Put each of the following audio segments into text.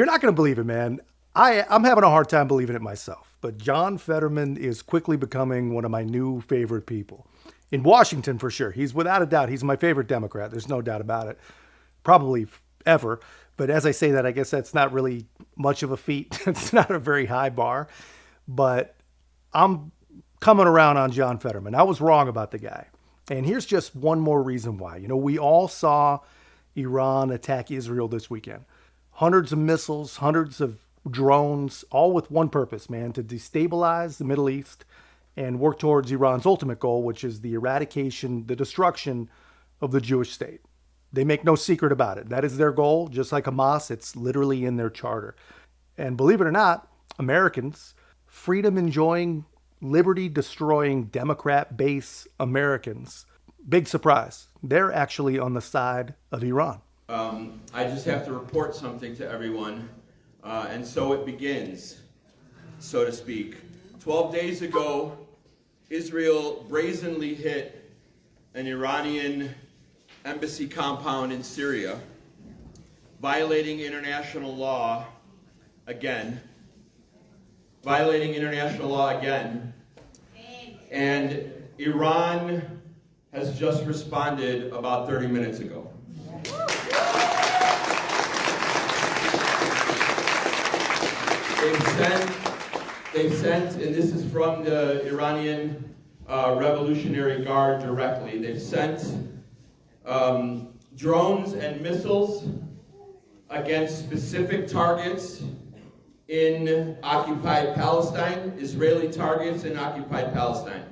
You're not going to believe it, man. I'm having a hard time believing it myself, but John Fetterman is quickly becoming one of my new favorite people. In Washington, for sure. He's without a doubt, he's my favorite Democrat. There's no doubt about it. Probably ever. But as I say that, I guess that's not really much of a feat. It's not a very high bar. But I'm coming around on John Fetterman. I was wrong about the guy. And here's just one more reason why. You know, we all saw Iran attack Israel this weekend. Hundreds of missiles, hundreds of drones, all with one purpose, man, to destabilize the Middle East and work towards Iran's ultimate goal, which is the eradication, the destruction of the Jewish state. They make no secret about it. That is their goal. Just like Hamas, it's literally in their charter. And believe it or not, Americans, freedom enjoying, liberty destroying, Democrat base Americans, big surprise, they're actually on the side of Iran. I just have to report something to everyone, and so it begins, so to speak. 12 days ago, Israel brazenly hit an Iranian embassy compound in Syria, violating international law again. And Iran has just responded about 30 minutes ago. They've sent, and this is from the Iranian Revolutionary Guard directly, they've sent drones and missiles against specific targets in occupied Palestine, Israeli targets in occupied Palestine.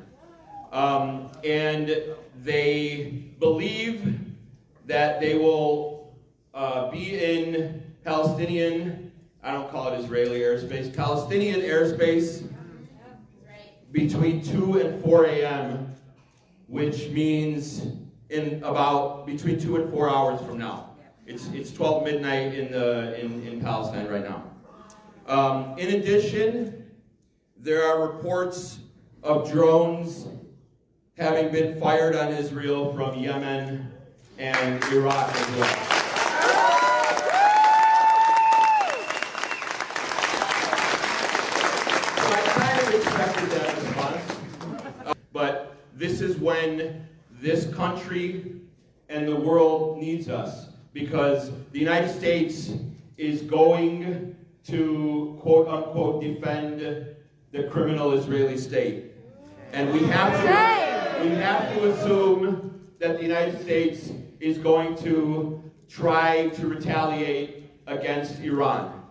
And they believe that they will be in Palestinian, I don't call it Israeli airspace, Palestinian airspace between 2 and 4 a.m., which means in about between 2 and 4 hours from now. It's 12 midnight in Palestine right now. In addition, there are reports of drones having been fired on Israel from Yemen and Iraq as well. So I kind of expected that response. But this is when this country and the world needs us, because the United States is going to, quote unquote, defend the criminal Israeli state. And we have to assume that the United States is going to try to retaliate against Iran.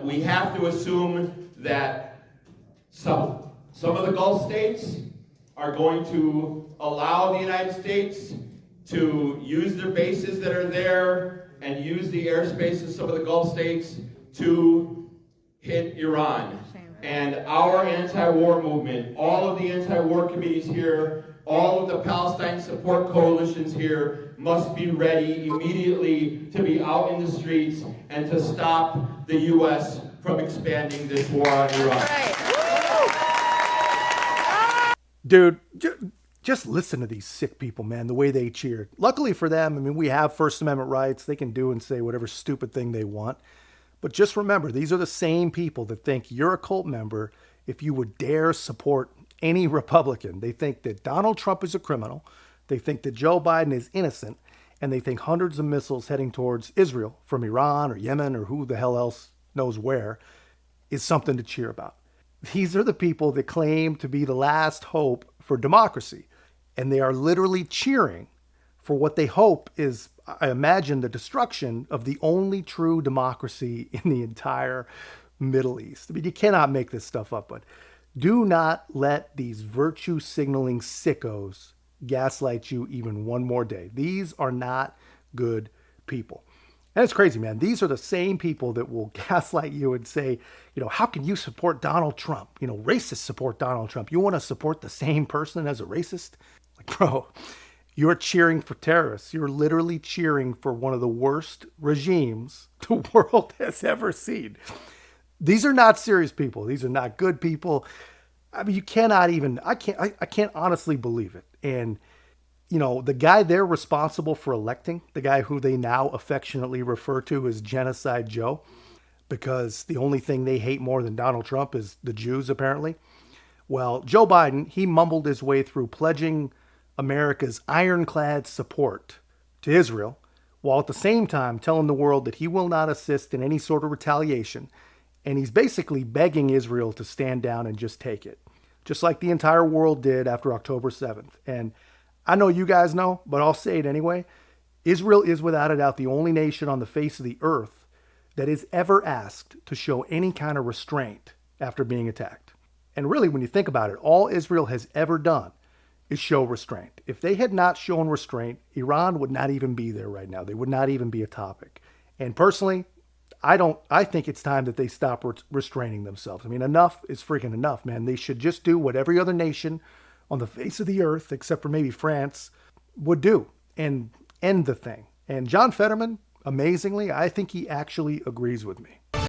We have to assume that some of the Gulf states are going to allow the United States to use their bases that are there and use the airspace of some of the Gulf states to hit Iran. And our anti-war movement, all of the anti-war committees here, all of the Palestine support coalitions here must be ready immediately to be out in the streets and to stop the U.S. from expanding this war on Iran. Dude, just listen to these sick people, man, the way they cheered. Luckily for them, I mean, we have First Amendment rights. They can do and say whatever stupid thing they want. But just remember, these are the same people that think you're a cult member if you would dare support any Republican. They think that Donald Trump is a criminal. They think that Joe Biden is innocent. And they think hundreds of missiles heading towards Israel from Iran or Yemen or who the hell else knows where is something to cheer about. These are the people that claim to be the last hope for democracy. And they are literally cheering for what they hope is, I imagine, the destruction of the only true democracy in the entire Middle East. I mean, you cannot make this stuff up, but do not let these virtue signaling sickos gaslight you even one more day. These are not good people. And it's crazy, man. These are the same people that will gaslight you and say, you know, how can you support Donald Trump? You know, racists support Donald Trump. You want to support the same person as a racist? Like, bro, you're cheering for terrorists. You're literally cheering for one of the worst regimes the world has ever seen. These are not serious people. These are not good people. I mean, you cannot even, I can't honestly believe it. And the guy they're responsible for electing, the guy who they now affectionately refer to as Genocide Joe, because the only thing they hate more than Donald Trump is the Jews, apparently. Well, Joe Biden, he mumbled his way through pledging America's ironclad support to Israel, while at the same time telling the world that he will not assist in any sort of retaliation. And he's basically begging Israel to stand down and just take it, just like the entire world did after October 7th. And I know you guys know, but I'll say it anyway. Israel is without a doubt the only nation on the face of the earth that is ever asked to show any kind of restraint after being attacked. And really, when you think about it, all Israel has ever done is show restraint. If they had not shown restraint, Iran would not even be there right now. They would not even be a topic. And personally, I think it's time that they stop restraining themselves. I mean, enough is freaking enough, man. They should just do what every other nation on the face of the earth, except for maybe France, would do and end the thing. And John Fetterman, amazingly, I think he actually agrees with me.